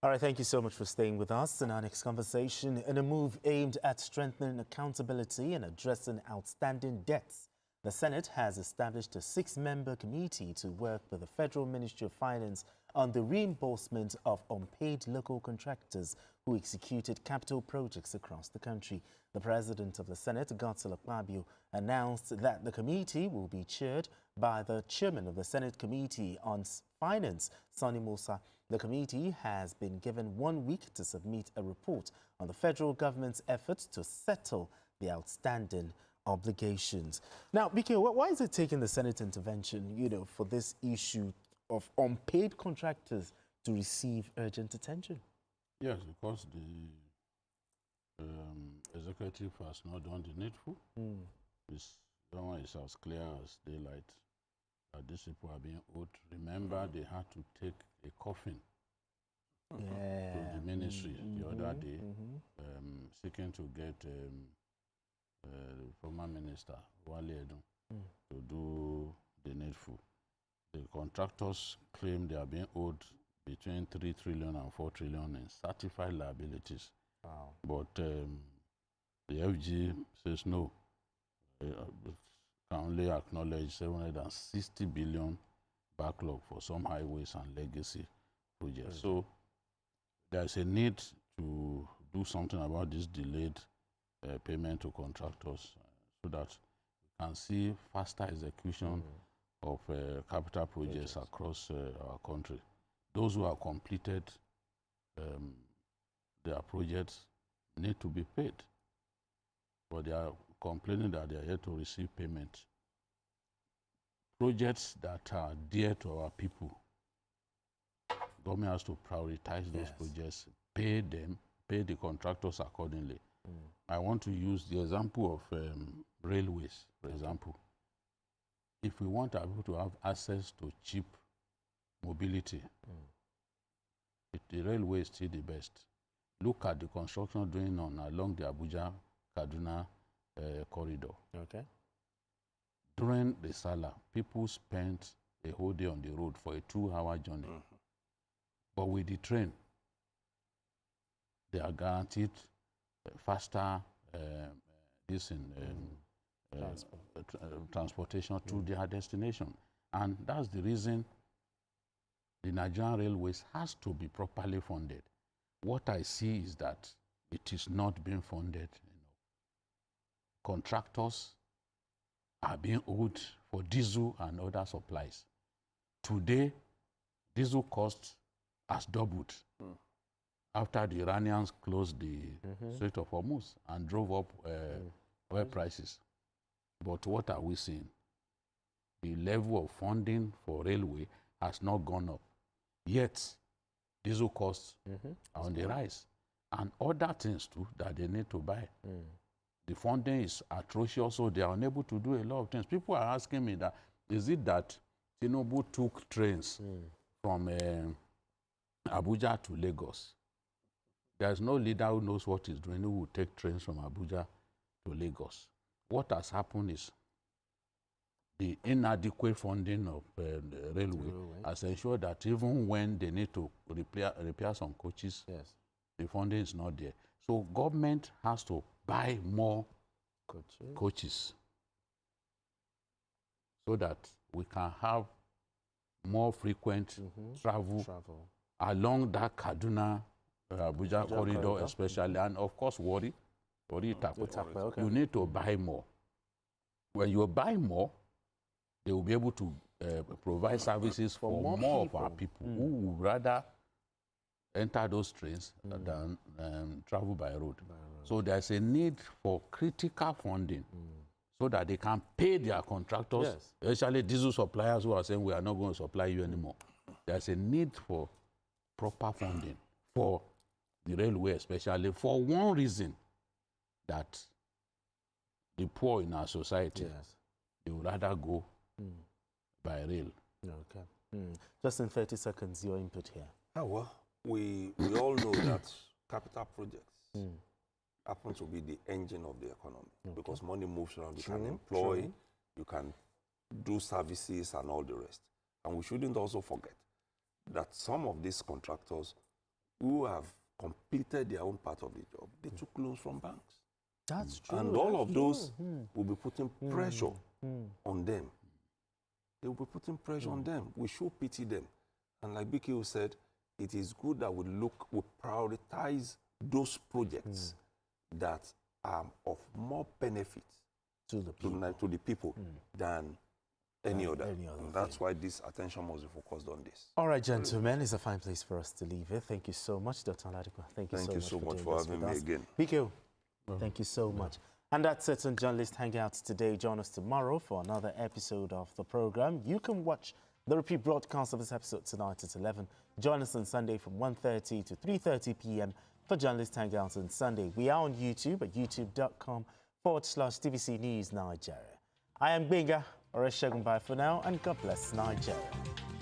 All right, thank you so much for staying with us. In our next conversation, in a move aimed at strengthening accountability and addressing outstanding debts, the Senate has established a 6-member committee to work with the Federal Ministry of Finance on the reimbursement of unpaid local contractors who executed capital projects across the country. The President of the Senate, Godswill Akpabio, announced that the committee will be chaired by the Chairman of the Senate Committee on Finance, Sonny Musa. The committee has been given 1 week to submit a report on the federal government's efforts to settle the outstanding obligations. Now, BK, why is it taking the Senate intervention, for this issue of unpaid contractors to receive urgent attention? Yes, because the executive has not done the needful. It's as clear as daylight that these people are being owed. Remember, they had to take a coffin to the ministry the other day, seeking to get the former minister, Wale Edun, to do the needful. The contractors claim they are being owed between 3 trillion and 4 trillion in certified liabilities. Wow. But the FG says no. Can only acknowledge 760 billion backlog for some highways and legacy projects. So there's a need to do something about this delayed payment to contractors so that we can see faster execution of capital projects across our country. Those who have completed their projects need to be paid, but they are complaining that they are yet to receive payment. Projects that are dear to our people, government has to prioritize those projects, pay them, pay the contractors accordingly. I want to use the example of railways, for example. If we want our people to have access to cheap mobility, the railway is still the best. Look at the construction going on along the Abuja-Kaduna corridor. Okay. During the Salah, people spent a whole day on the road for a 2-hour journey. But with the train, they are guaranteed faster transportation to their destination. And that's the reason the Nigerian Railways has to be properly funded. What I see is that it is not being funded. Contractors are being owed for diesel and other supplies. Today, diesel cost has doubled after the Iranians closed the Strait of Hormuz and drove up oil prices. But what are we seeing? The level of funding for railway has not gone up. Yet, diesel costs are on the rise. And other things too that they need to buy. The funding is atrocious, so they are unable to do a lot of things. People are asking me that, is it that Tinubu took trains from Abuja to Lagos? There's no leader who knows what he's doing who will take trains from Abuja to Lagos. What has happened is the inadequate funding of the railway has ensured that even when they need to repair some coaches, the funding is not there. So government has to buy more coaches so that we can have more frequent travel along that Kaduna Abuja corridor especially, and of course Warri Itakpe. You need to buy more. When you buy more, they will be able to provide services for more of our people who would rather enter those trains than travel by road. So there's a need for critical funding so that they can pay their contractors, especially diesel suppliers who are saying we are not going to supply you anymore. There's a need for proper funding for the railway, especially for one reason, that the poor in our society, they would rather go by rail. Okay. Just in 30 seconds, your input here. Oh, well, we all know that capital projects happen to be the engine of the economy because money moves around. You can employ, you can do services and all the rest. And we shouldn't also forget that some of these contractors who have completed their own part of the job, they took loans from banks. That's true. And all of those will be putting pressure on them. They will be putting pressure on them. We should pity them. And like BKO said, it is good that we prioritize those projects that are of more benefit to the people, than any other. And that's why this attention must be focused on this. All right, gentlemen, it's a fine place for us to leave it. Thank you so much, Dr. Oladipo. Thank you so much for having me again. BKO, thank you so much. And that's it on Journalist Hangouts today. Join us tomorrow for another episode of the program. You can watch the repeat broadcast of this episode tonight at 11. Join us on Sunday from 1:30 to 3:30 p.m. for Journalist Hangouts on Sunday. We are on YouTube at youtube.com/TVC News Nigeria. I am Benga Oreshegun. Bye for now, and God bless Nigeria.